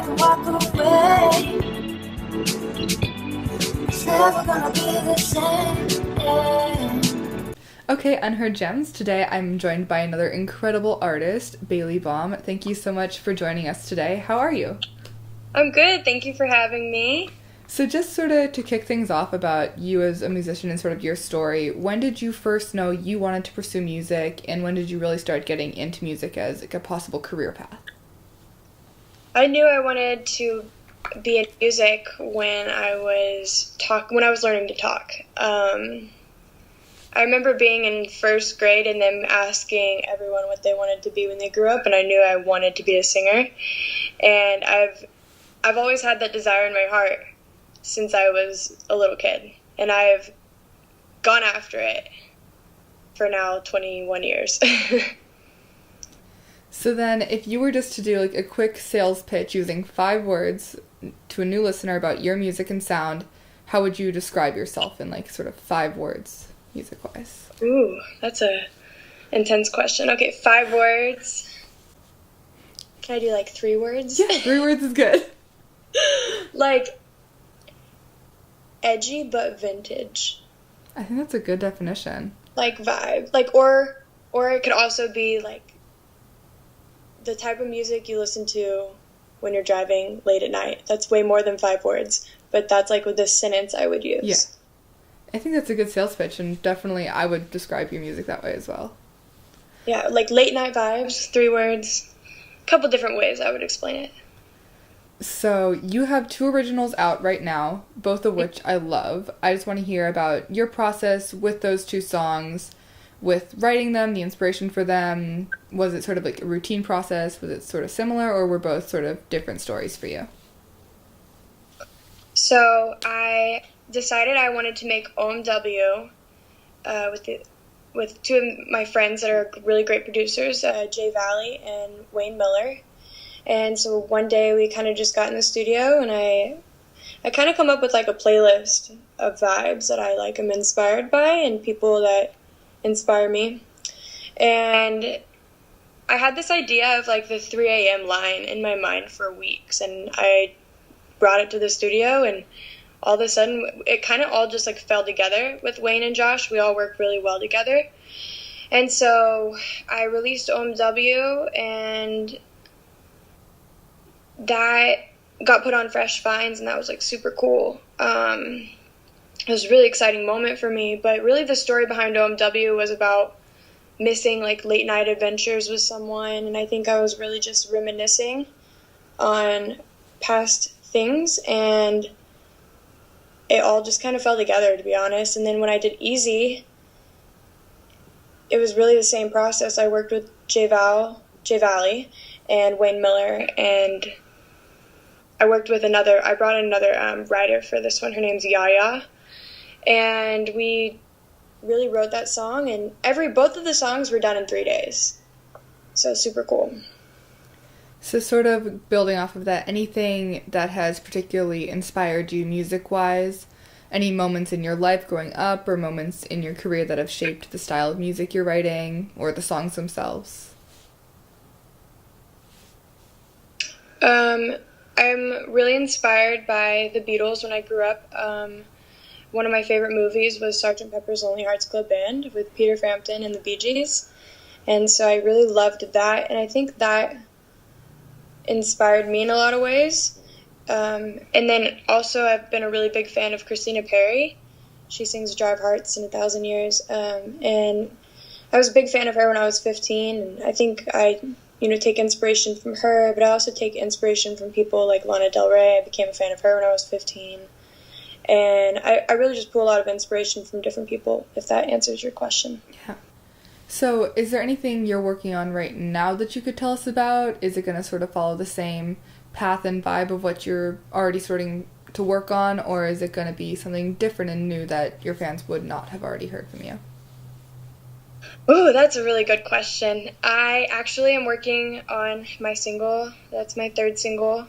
to walk away. It's never gonna be the same, yeah. Okay, Unheard Gems. Today I'm joined by another incredible artist, Bailey Bom. Thank you so much for joining us today. How are you? I'm good. Thank you for having me. So just sort of to kick things off about you as a musician and sort of your story, when did you first know you wanted to pursue music, and when did you really start getting into music as like a possible career path? I knew I wanted to be in music when I was learning to talk. I remember being in first grade and them asking everyone what they wanted to be when they grew up, and I knew I wanted to be a singer. And I've always had that desire in my heart since I was a little kid, and I've gone after it for now 21 years. So then, if you were just to do like a quick sales pitch using 5 words to a new listener about your music and sound, how would you describe yourself in like sort of 5 words, music-wise? Ooh, that's a intense question. Okay, 5 words. Can I do like 3 words? Yeah, 3 words is good. Like, edgy but vintage. I think that's a good definition. Like vibe. Like, or it could also be like the type of music you listen to when you're driving late at night. That's way more than 5 words, but that's like with this sentence I would use. Yeah. I think that's a good sales pitch, and definitely I would describe your music that way as well. Yeah, like late night vibes, 3 words. A couple different ways I would explain it. So you have 2 originals out right now, both of which I love. I just want to hear about your process with those 2 songs, with writing them, the inspiration for them. Was it sort of like a routine process? Was it sort of similar, or were both sort of different stories for you? So I decided I wanted to make OMW with 2 of my friends that are really great producers, Jay Valley and Wayne Miller. And so one day we kind of just got in the studio, and I kind of come up with like a playlist of vibes that I like am inspired by and people that inspire me. And I had this idea of like the 3 a.m. line in my mind for weeks, and I brought it to the studio, and all of a sudden it kind of all just like fell together with Wayne and Josh. We all work really well together. And so I released OMW, and that got put on Fresh Finds, and that was like super cool. It was a really exciting moment for me, but really the story behind OMW was about missing like late night adventures with someone, and I think I was really just reminiscing on past things, and it all just kind of fell together, to be honest. And then when I did Easy, it was really the same process. I worked with Jay Valley and Wayne Miller, and I brought another writer for this one. Her name's Yaya, and we really wrote that song, and both of the songs were done in 3 days. So super cool. So sort of building off of that, anything that has particularly inspired you music-wise? Any moments in your life growing up or moments in your career that have shaped the style of music you're writing or the songs themselves? I'm really inspired by the Beatles when I grew up. One of my favorite movies was Sgt. Pepper's Lonely Hearts Club Band with Peter Frampton and the Bee Gees. And so I really loved that, and I think that inspired me in a lot of ways. And then also I've been a really big fan of Christina Perri. She sings Drive Hearts in 1,000 Years. And I was a big fan of her when I was 15, and I think I take inspiration from her, but I also take inspiration from people like Lana Del Rey. I became a fan of her when I was 15. And I really just pull a lot of inspiration from different people, if that answers your question. Yeah. So is there anything you're working on right now that you could tell us about? Is it going to sort of follow the same path and vibe of what you're already starting to work on, or is it going to be something different and new that your fans would not have already heard from you? Ooh, that's a really good question. I actually am working on my single. That's my 3rd single.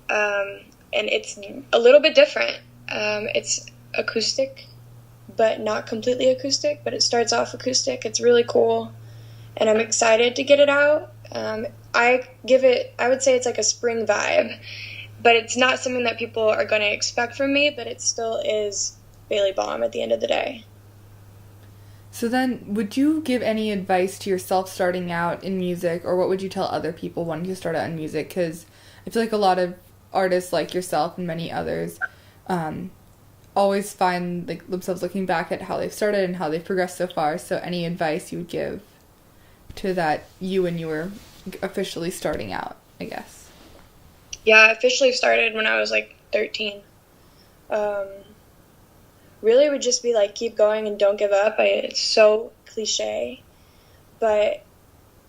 And it's a little bit different. It's acoustic, but not completely acoustic, but it starts off acoustic. It's really cool, and I'm excited to get it out. I would say it's like a spring vibe, but it's not something that people are going to expect from me, but it still is Bailey Bom at the end of the day. So then, would you give any advice to yourself starting out in music, or what would you tell other people wanting to start out in music? Because I feel like a lot of artists like yourself and many others always find like themselves looking back at how they've started and how they've progressed so far. So any advice you would give to that you when you were officially starting out, I guess? Yeah, I officially started when I was like 13. Really would just be like, keep going and don't give up. It's so cliche, but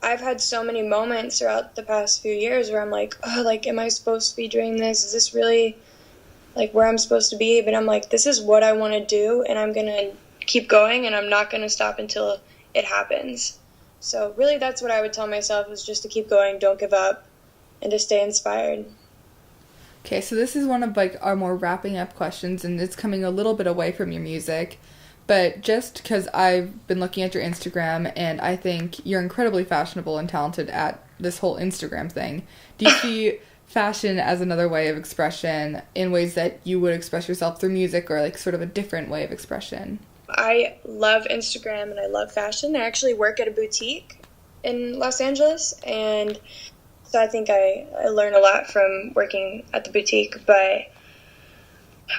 I've had so many moments throughout the past few years where I'm like, oh, like, am I supposed to be doing this? Is this really like where I'm supposed to be? But I'm like, this is what I want to do, and I'm going to keep going, and I'm not going to stop until it happens. So really that's what I would tell myself, is just to keep going, don't give up, and to stay inspired. Okay, so this is one of like our more wrapping up questions, and it's coming a little bit away from your music, but just because I've been looking at your Instagram and I think you're incredibly fashionable and talented at this whole Instagram thing. Do you see fashion as another way of expression in ways that you would express yourself through music, or like sort of a different way of expression? I love Instagram and I love fashion. I actually work at a boutique in Los Angeles, and so I think I learn a lot from working at the boutique. But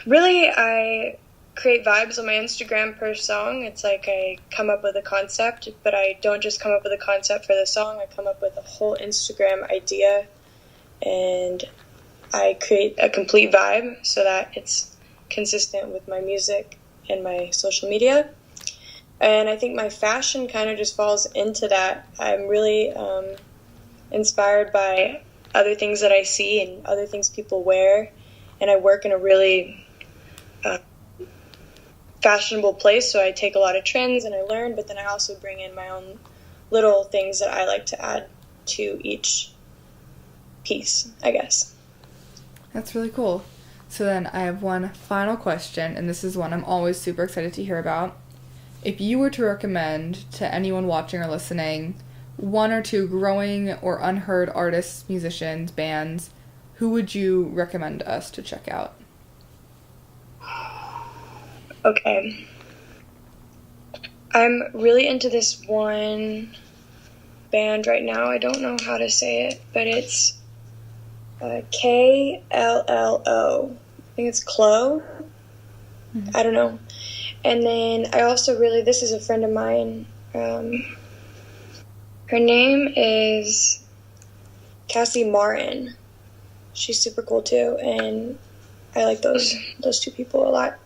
really, I create vibes on my Instagram per song. It's like I come up with a concept, but I don't just come up with a concept for the song. I come up with a whole Instagram idea, and I create a complete vibe so that it's consistent with my music and my social media. And I think my fashion kind of just falls into that. I'm really inspired by other things that I see and other things people wear, and I work in a really fashionable place, so I take a lot of trends and I learn, but then I also bring in my own little things that I like to add to each piece, I guess. That's really cool. So then I have one final question, and this is one I'm always super excited to hear about. If you were to recommend to anyone watching or listening one or two growing or unheard artists, musicians, bands, who would you recommend us to check out? Okay. I'm really into this one band right now. I don't know how to say it, but it's KLLO. I think it's Clo. Mm-hmm. I don't know. And then I also really, this is a friend of mine. Her name is Cassie Martin. She's super cool too, and I like those two people a lot.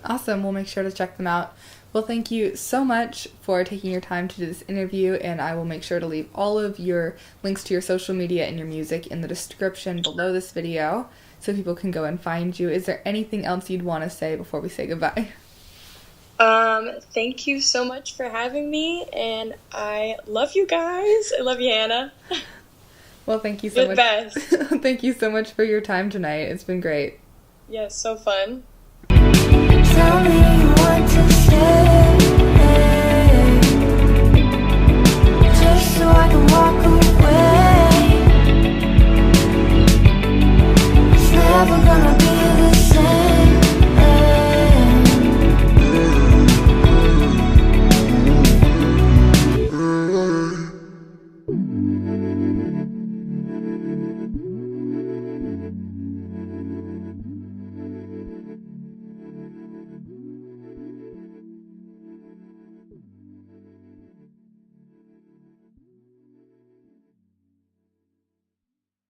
Awesome. We'll make sure to check them out. Well, thank you so much for taking your time to do this interview, and I will make sure to leave all of your links to your social media and your music in the description below this video so people can go and find you. Is there anything else you'd want to say before we say goodbye? Thank you so much for having me, and I love you guys. I love you, Hannah. Well, thank you so much. You're the best. Thank you so much for your time tonight. It's been great. Yes, so fun. Tell me